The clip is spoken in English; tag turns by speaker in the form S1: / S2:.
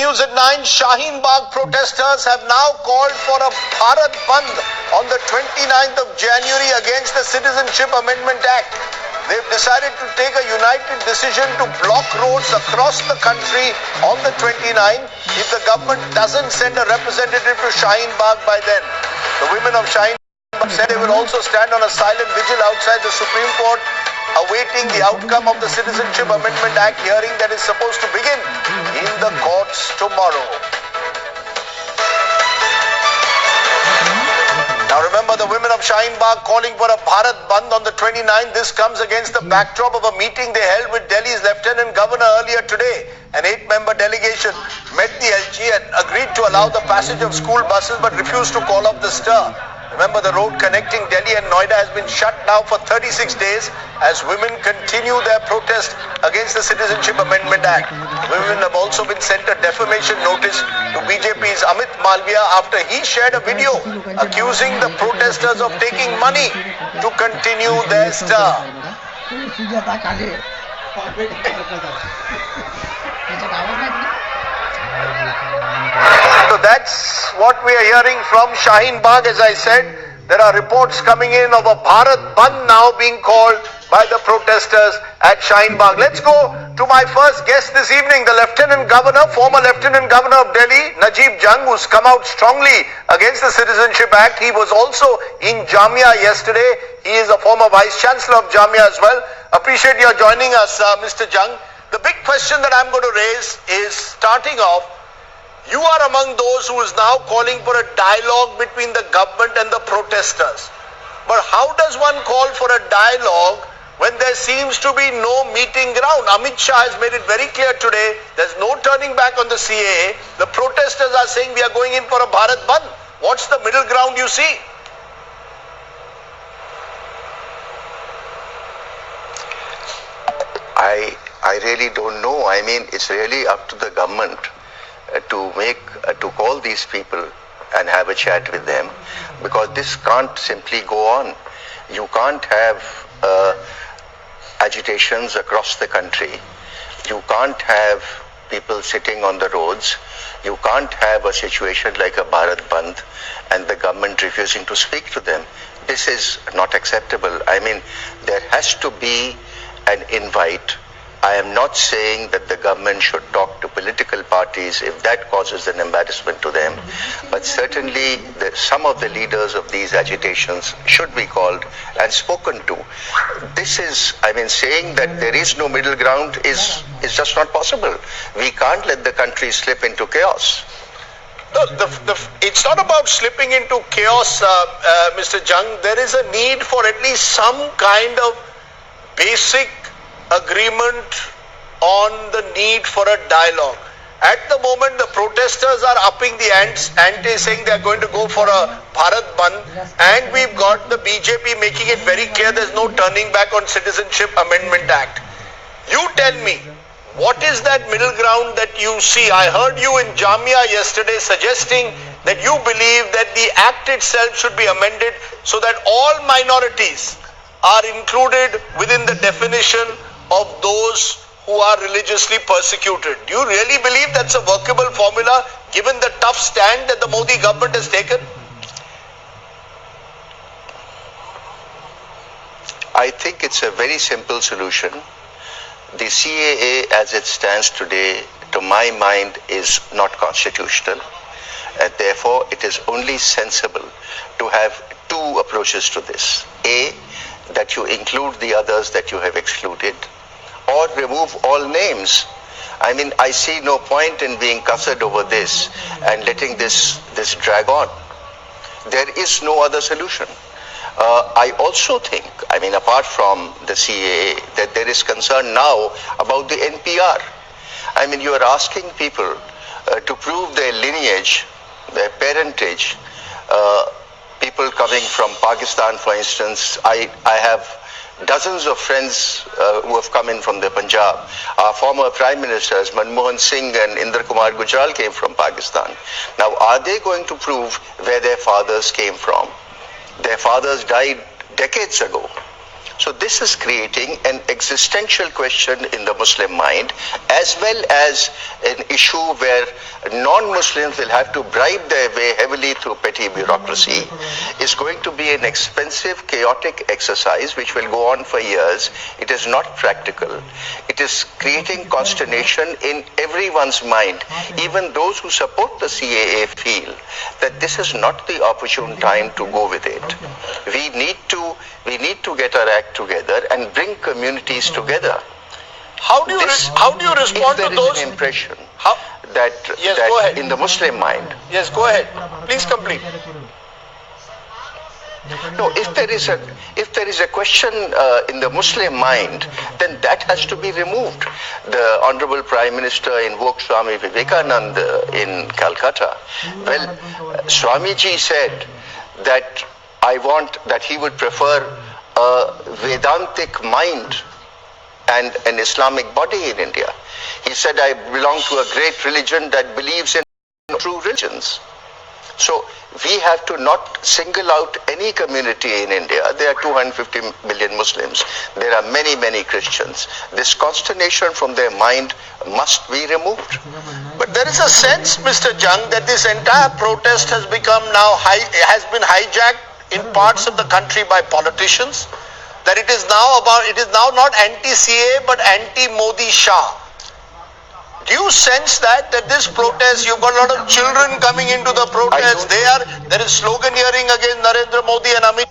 S1: news at 9. Shaheen Bagh protesters have now called for a Bharat Bandh on the 29th of January against the Citizenship Amendment Act. They've decided to take a united decision to block roads across the country on the 29th if the government doesn't send a representative to Shaheen Bagh by then. The women of Shaheen Bagh said they will also stand on a silent vigil outside the Supreme Court, awaiting the outcome of the Citizenship Amendment Act hearing that is supposed to begin in the courts tomorrow. Now remember, the women of Shaheen Bagh calling for a Bharat Bandh on the 29th. This comes against the backdrop of a meeting they held with Delhi's Lieutenant Governor earlier today. An 8-member delegation met the LG and agreed to allow the passage of school buses but refused to call off the stir. Remember, the road connecting Delhi and Noida has been shut now for 36 days as women continue their protest against the Citizenship Amendment Act. Women have also been sent a defamation notice to BJP's Amit Malviya after he shared a video accusing the protesters of taking money to continue their stir. So that's what we are hearing from Shaheen Bagh. As I said, there are reports coming in of a Bharat Bandh now being called by the protesters at Shaheen Bagh. Let's go to my first guest this evening, the Lieutenant Governor, former Lieutenant Governor of Delhi, Najib Jung, who's come out strongly against the Citizenship Act. He was also in Jamia yesterday. He is a former Vice Chancellor of Jamia as well. Appreciate your joining us, Mr. Jung. The big question that I'm going to raise is, starting off, you are among those who is now calling for a dialogue between the government and the protesters. But how does one call for a dialogue when there seems to be no meeting ground? Amit Shah has made it very clear today, there's no turning back on the CAA. The protesters are saying we are going in for a Bharat Bandh. What's the middle ground you see?
S2: I really don't know. I mean, it's really up to the government to call these people and have a chat with them, because this can't simply go on. You can't have agitations across the country. You can't have people sitting on the roads. You can't have a situation like a Bharat Bandh and the government refusing to speak to them. This is not acceptable. I mean, there has to be an invite. I am not saying that the government should talk to political parties if that causes an embarrassment to them, but certainly some of the leaders of these agitations should be called and spoken to. This is, I mean, saying that there is no middle ground is just not possible. We can't let the country slip into chaos.
S1: It's not about slipping into chaos, Mr. Jung. There is a need for at least some kind of basic agreement on the need for a dialogue. At the moment, the protesters are upping the ante, saying they are going to go for a Bharat Bandh, and we've got the BJP making it very clear there's no turning back on Citizenship Amendment Act. You tell me, what is that middle ground that you see? I heard you in Jamia yesterday suggesting that you believe that the act itself should be amended so that all minorities are included within the definition of those who are religiously persecuted. Do you really believe that's a workable formula given the tough stand that the Modi government has taken?
S2: I think it's a very simple solution. The CAA as it stands today, to my mind, is not constitutional, and therefore it is only sensible to have two approaches to this. A, that you include the others that you have excluded, or remove all names. I mean, I see no point in being cussered over this and letting this drag on. There is no other solution. I also think, I mean, apart from the CAA, that there is concern now about the NPR. I mean, you are asking people to prove their lineage, their parentage. People coming from Pakistan, for instance, I have dozens of friends who have come in from the Punjab. Our former Prime Ministers, Manmohan Singh and Indra Kumar Gujral, came from Pakistan. Now, are they going to prove where their fathers came from? Their fathers died decades ago. So this is creating an existential question in the Muslim mind, as well as an issue where non-Muslims will have to bribe their way heavily through petty bureaucracy. Is going to be an expensive, chaotic exercise which will go on for years. It is not practical. It is creating consternation in everyone's mind. Even those who support the CAA feel that this is not the opportune time to go with it. We need to get our act together and bring communities together.
S1: How do you respond to those?
S2: If there is an impression
S1: How?
S2: that,
S1: Yes, go ahead.
S2: in the Muslim mind,
S1: Yes, go ahead. Please complete.
S2: no, if there is a question in the Muslim mind, then that has to be removed. The Honorable Prime Minister invoked Swami Vivekananda in Calcutta. Well, Swamiji said that he would prefer a Vedantic mind and an Islamic body in India. He said, I belong to a great religion that believes in true religions. So we have to not single out any community in India. There are 250 million Muslims. There are many, many Christians. This consternation from their mind must be removed.
S1: But there is a sense, Mr. Jung, that this entire protest has become has been hijacked in parts of the country by politicians. That it is now not anti-CA but anti-Modi Shah. Do you sense that this protest, you've got a lot of children coming into the protest, there is sloganeering against Narendra Modi and Amit